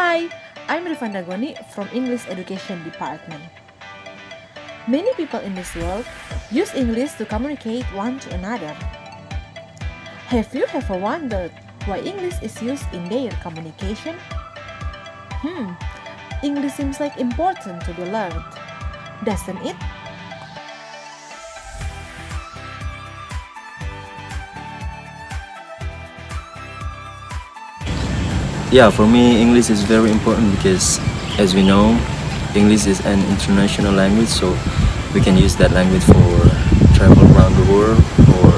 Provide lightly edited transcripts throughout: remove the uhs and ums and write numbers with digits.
Hi, I'm Rifanda Goni from English Education Department. Many people in this world use English to communicate one to another. Have you ever wondered why English is used in their communication? English seems like important to be learned, doesn't it? Yeah, for me, English is very important because, as we know, English is an international language, so we can use that language for travel around the world or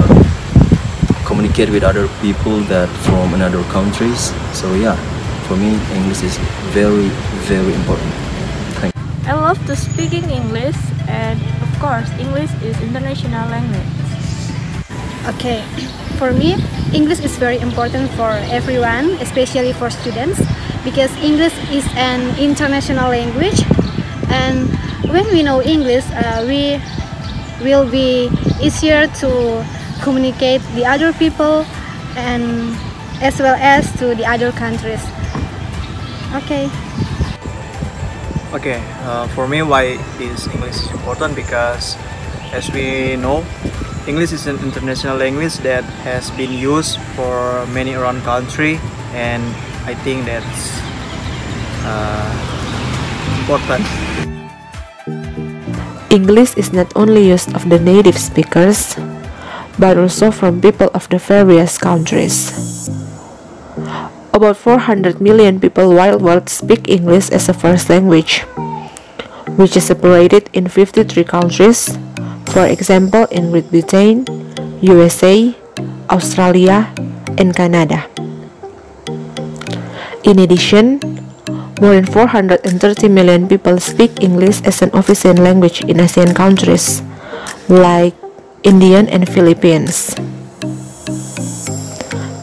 communicate with other people that from another countries. So yeah, for me, English is very, very important. Thank you. I love to speaking English, and of course, English is international language. Okay, for me, English is very important for everyone, especially for students, because English is an international language, and when we know English, we will be easier to communicate the other people and as well as to the other countries. Okay. Okay, for me, why is English important? Because as we know, English is an international language that has been used for many around country, and I think that's important. English is not only used of the native speakers, but also from people of the various countries. About 400 million people worldwide speak English as a first language, which is separated in 53 countries. For example, in Great Britain, USA, Australia, and Canada. In addition, more than 430 million people speak English as an official language in Asian countries, like India and Philippines.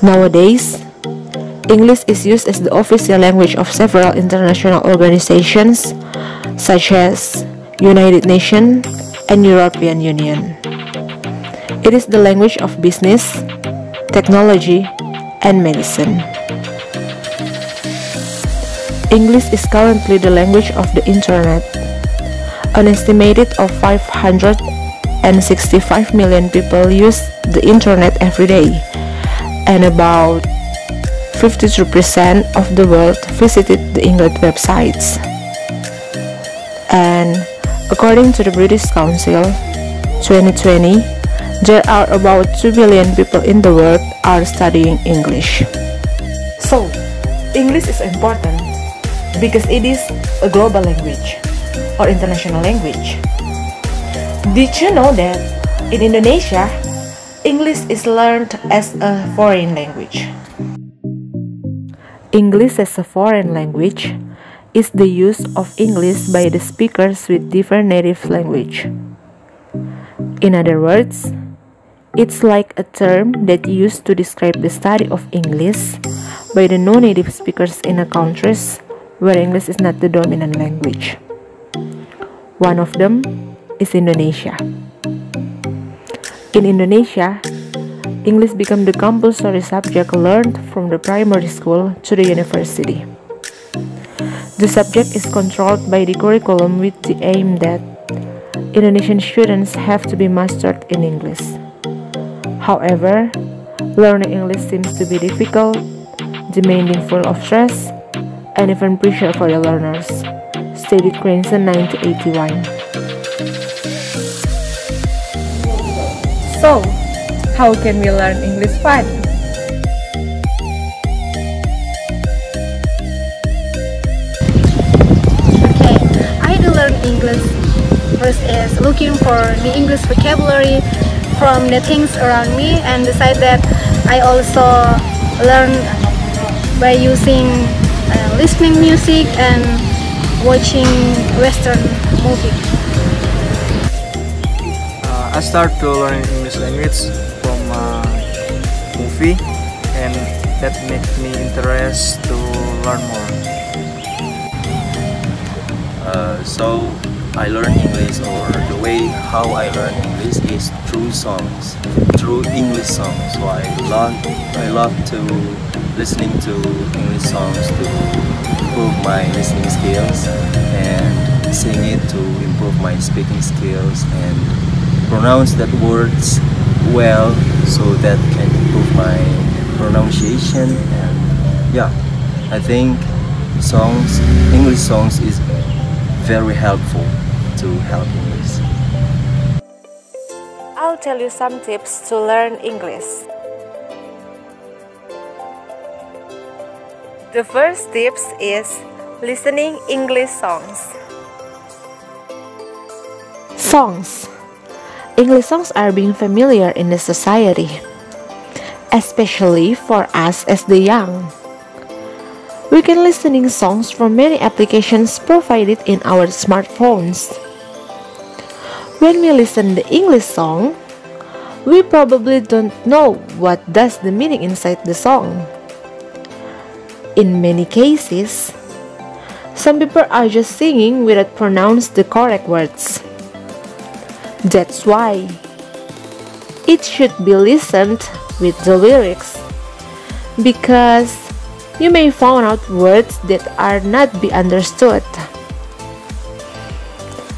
Nowadays, English is used as the official language of several international organizations, such as United Nations and European Union. It is the language of business, technology, and medicine. English is currently the language of the internet. An estimated of 565 million people use the internet every day, and about 53% of the world visited the English websites. And according to the British Council 2020, there are about 2 billion people in the world are studying English. So, English is important because it is a global language or international language. Did you know that in Indonesia, English is learned as a foreign language? English as a foreign language is the use of English by the speakers with different native language. In other words, it's like a term that used to describe the study of English by the non-native speakers in a countries where English is not the dominant language. One of them is Indonesia. In Indonesia, English became the compulsory subject learned from the primary school to the university. The subject is controlled by the curriculum with the aim that Indonesian students have to be mastered in English. However, learning English seems to be difficult, demanding, full of stress, and even pressure for the learners, stated Cranston 1981. So, how can we learn English fun? English. First is looking for the English vocabulary from the things around me, and beside that I also learn by using listening music and watching Western movie. I start to learn English language from movie, and that makes me interested to learn more. So I learn English, or the way how I learn English is through songs, through English songs. So I love to listening to English songs to improve my listening skills, and seeing it to improve my speaking skills and pronounce that words well, so that can improve my pronunciation. And yeah, I think English songs is very helpful to help English. I'll tell you some tips to learn English. The first tips is listening English songs. Songs. English songs are being familiar in the society, especially for us as the young. We can listening songs from many applications provided in our smartphones. When we listen the English song, we probably don't know what does the meaning inside the song. In many cases, some people are just singing without pronounce the correct words. That's why it should be listened with the lyrics, because you may find out words that are not be understood.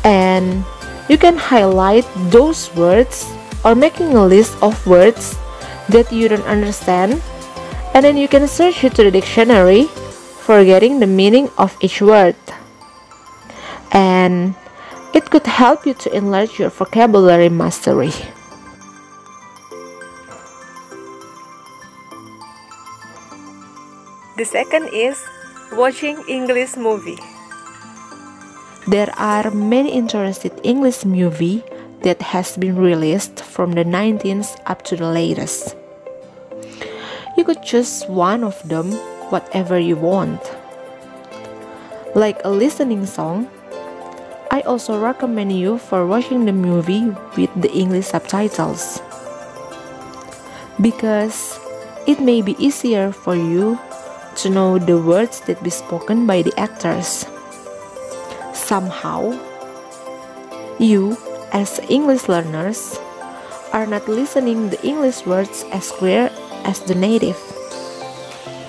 And you can highlight those words or making a list of words that you don't understand, and then you can search it to the dictionary for getting the meaning of each word. And it could help you to enlarge your vocabulary mastery. The second is watching English movie. There are many interesting English movies that has been released from the 19th up to the latest. You could choose one of them, whatever you want. Like a listening song, I also recommend you for watching the movie with the English subtitles, because it may be easier for you to know the words that be spoken by the actors. Somehow, you as English learners are not listening the English words as clear as the native.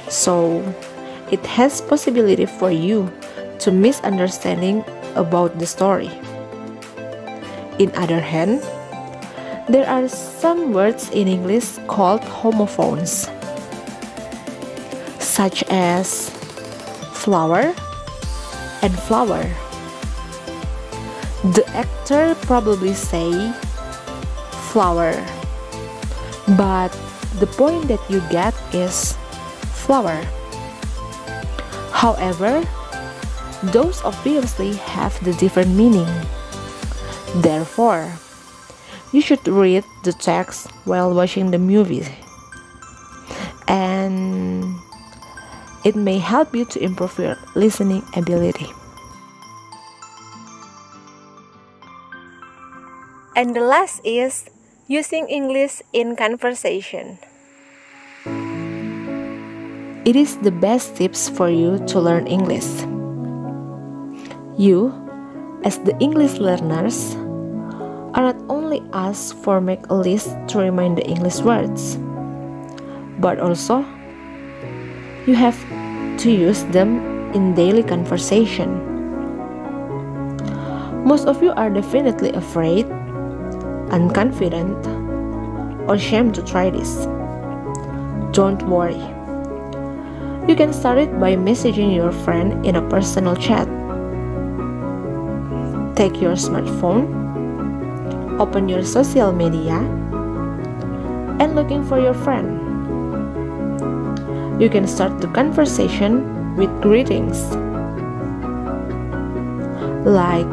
So, it has possibility for you to misunderstanding about the story. In other hand, there are some words in English called homophones, such as flower and flower. The actor probably say flower, but the point that you get is flower. However, those obviously have the different meaning. Therefore, you should read the text while watching the movie, and it may help you to improve your listening ability. And the last is using English in conversation. It is the best tips for you to learn English. You, as the English learners, are not only asked for make a list to remind the English words, but also you have to use them in daily conversation. Most of you are definitely afraid, unconfident, or ashamed to try this. Don't worry. You can start it by messaging your friend in a personal chat. Take your smartphone, open your social media, and looking for your friend. You can start the conversation with greetings, like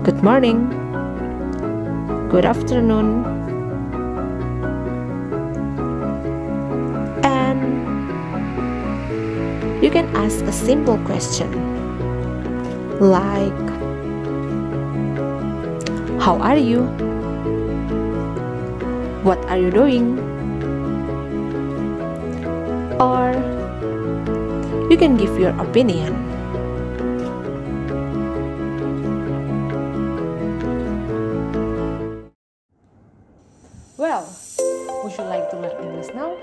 good morning, good afternoon, and you can ask a simple question like, how are you? What are you doing? Or you can give your opinion. Well, would you like to learn English now?